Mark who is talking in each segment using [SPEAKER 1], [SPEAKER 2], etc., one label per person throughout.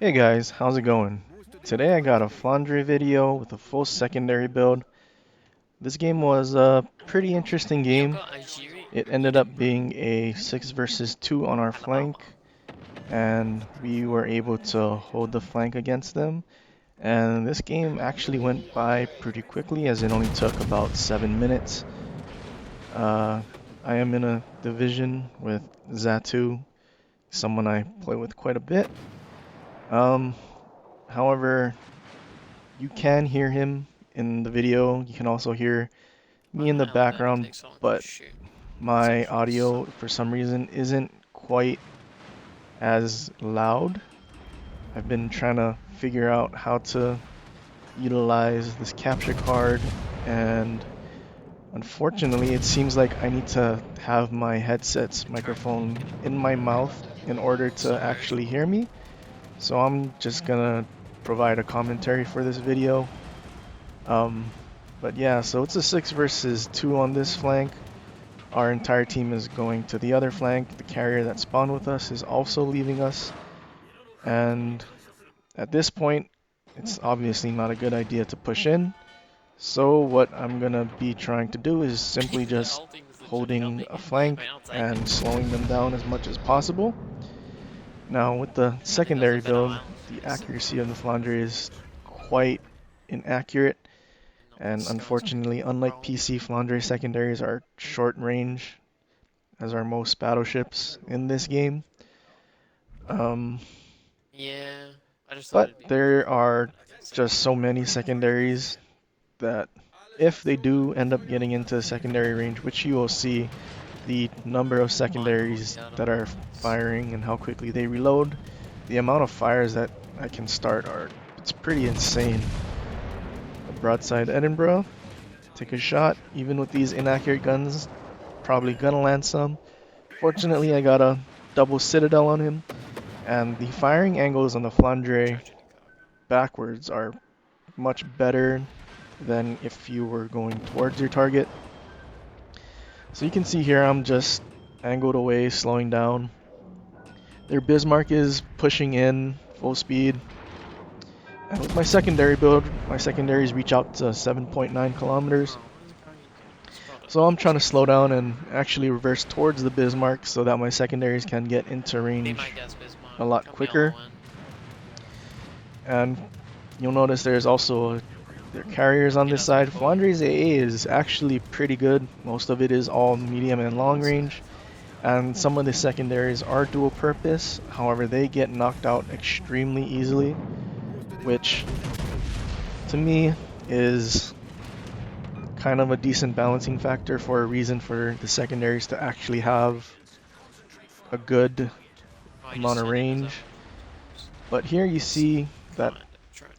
[SPEAKER 1] Hey guys, how's it going? Today I got a Flandre video with a full secondary build. This game was a pretty interesting game. It ended up being a 6 versus 2 on our flank, and we were able to hold the flank against them. And this game actually went by pretty quickly, as it only took about 7 minutes. Uh, I am in a division with Zatu, someone I play with quite a bit. Um, However, you can hear him in the video. You can also hear me in the background, but my audio for some reason isn't quite as loud. I've been trying to figure out how to utilize this capture card, and unfortunately it seems like I need to have my headset's microphone in my mouth in order to actually hear me. So I'm just gonna provide a commentary for this video. Um, but yeah, so it's a 6 versus 2 on this flank. Our entire team is going to the other flank. The carrier that spawned with us is also leaving us. And at this point, it's obviously not a good idea to push in. So what I'm going to be trying to do is simply just holding a flank and slowing them down as much as possible. Now with the secondary build, the accuracy of the Flandre is quite inaccurate. And unfortunately, unlike PC, Flandre secondaries are short range, as are most battleships in this game. Um, but there are just so many secondaries that if they do end up getting into secondary range, which you will see the number of secondaries that are firing and how quickly they reload, the amount of fires that I can start it's pretty insane. A broadside Edinburgh. Take a shot, even with these inaccurate guns, probably gonna land some. Fortunately, I got a double citadel on him, and the firing angles on the Flandre backwards are much better than if you were going towards your target. So you can see here I'm just angled away, slowing down. Their Bismarck is pushing in full speed. And with my secondary build, my secondaries reach out to 7.9 kilometers. So I'm trying to slow down and actually reverse towards the Bismarck so that my secondaries can get into range a lot quicker. And you'll notice there's also their carriers on this side. Flandre's AA is actually pretty good. Most of it is all medium and long range. And some of the secondaries are dual purpose. However, they get knocked out extremely easily, which to me is kind of a decent balancing factor for a reason for the secondaries to actually have a good amount of range. But here you see that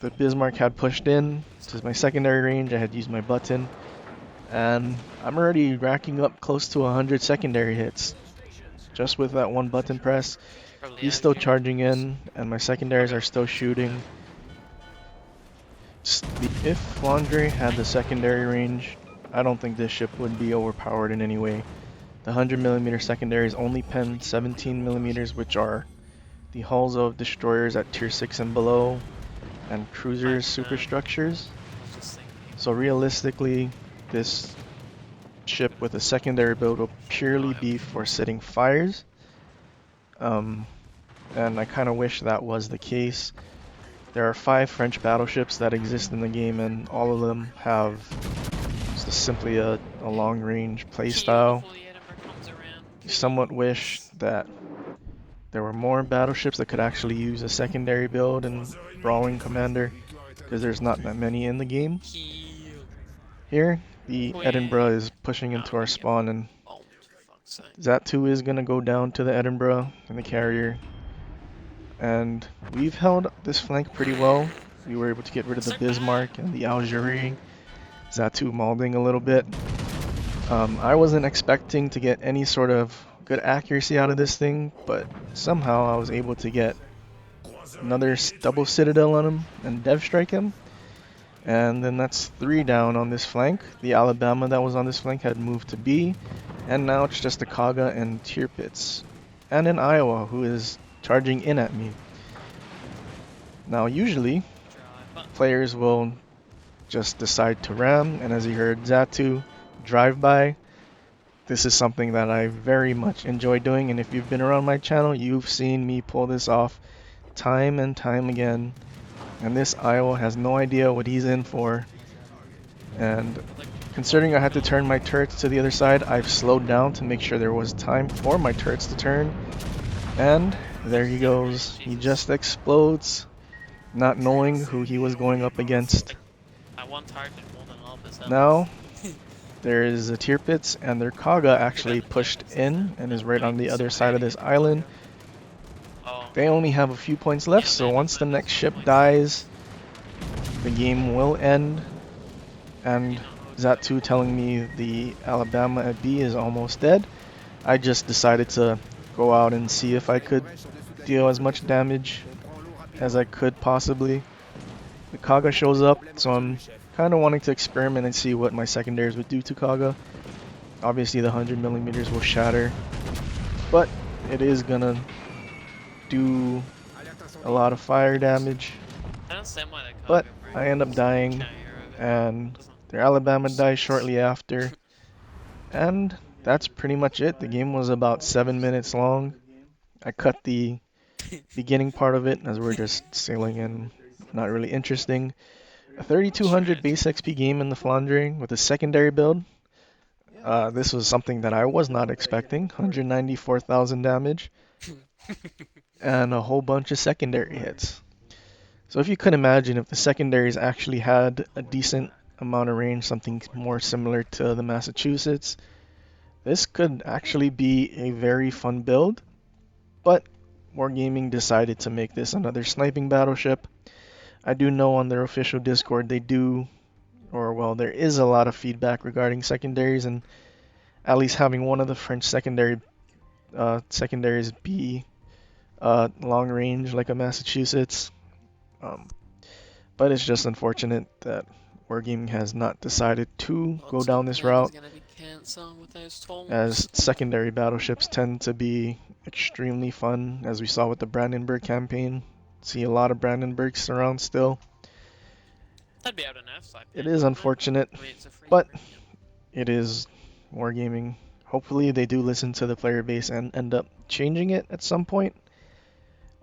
[SPEAKER 1] the Bismarck had pushed in to my secondary range. I had used my button, and I'm already racking up close to 100 secondary hits just with that one button press. He's still charging in, and my secondaries are still shooting. If Flandre had the secondary range, I don't think this ship would be overpowered in any way. The 100mm secondaries only pen 17mm, which are the hulls of destroyers at tier 6 and below, and cruisers superstructures. So realistically, this ship with a secondary build will purely be for setting fires. And I kind of wish that was the case. There are 5 French battleships that exist in the game, and all of them have simply a long-range playstyle. I somewhat wish that there were more battleships that could actually use a secondary build and brawling commander, because there's not that many in the game. Here, the Edinburgh is pushing into our spawn, and Zatu is going to go down to the Edinburgh and the carrier. And we've held this flank pretty well. We were able to get rid of the Bismarck and the Algerie. Zatu mauling a little bit. I wasn't expecting to get any sort of good accuracy out of this thing, but somehow I was able to get another double citadel on him and dev strike him. And then that's 3 down on this flank. The Alabama that was on this flank had moved to B, and now it's just a Kaga and Tirpitz. And an Iowa who is charging in at me. Now usually players will just decide to ram, and as you heard Zatu, drive by. This is something that I very much enjoy doing, and if you've been around my channel, you've seen me pull this off time and time again. And this Iowa has no idea what he's in for. And considering I had to turn my turrets to the other side, I've slowed down to make sure there was time for my turrets to turn. And there he goes. He just explodes, not knowing who he was going up against. Now, there is a tier pits, and their Kaga actually pushed in and is right on the other side of this island. They only have a few points left, so once the next ship dies, the game will end. And Zatu telling me the Alabama at B is almost dead. I just decided to go out and see if I could deal as much damage as I could possibly. The Kaga shows up, so I'm kind of wanting to experiment and see what my secondaries would do to Kaga. Obviously the 100mm will shatter, but it is gonna do a lot of fire damage. But I end up dying, and their Alabama dies shortly after. And that's pretty much it. The game was about 7 minutes long. I cut the beginning part of it as we're just sailing in, not really interesting. A 3200 base XP game in the Flandre with a secondary build. This was something that I was not expecting. 194,000 damage and a whole bunch of secondary hits. So if you could imagine if the secondaries actually had a decent amount of range, something more similar to the Massachusetts, this could actually be a very fun build. But Wargaming decided to make this another sniping battleship. I do know on their official Discord they do, or well, there is a lot of feedback regarding secondaries, and at least having one of the French secondaries be long range like a Massachusetts. But it's just unfortunate that Wargaming has not decided to go down this route, as secondary battleships tend to be extremely fun, as we saw with the Brandenburg campaign. See a lot of Brandenburgs around still. It is unfortunate, but it is Wargaming. Hopefully they do listen to the player base and end up changing it at some point.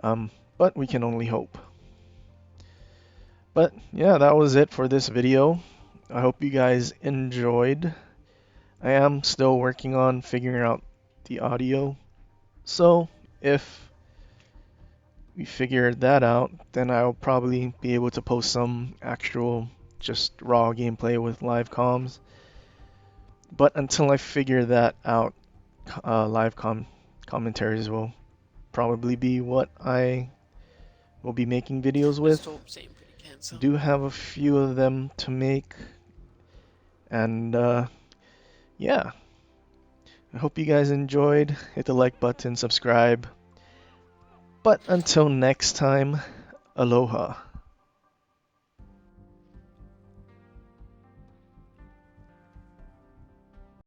[SPEAKER 1] But we can only hope. But yeah, that was it for this video. I hope you guys enjoyed. I am still working on figuring out the audio. So if we figure that out, then I'll probably be able to post some actual just raw gameplay with live comms. But until I figure that out, live commentaries will probably be what I will be making videos with. I do have a few of them to make, and yeah, I hope you guys enjoyed. Hit the like button, subscribe. But until next time, aloha.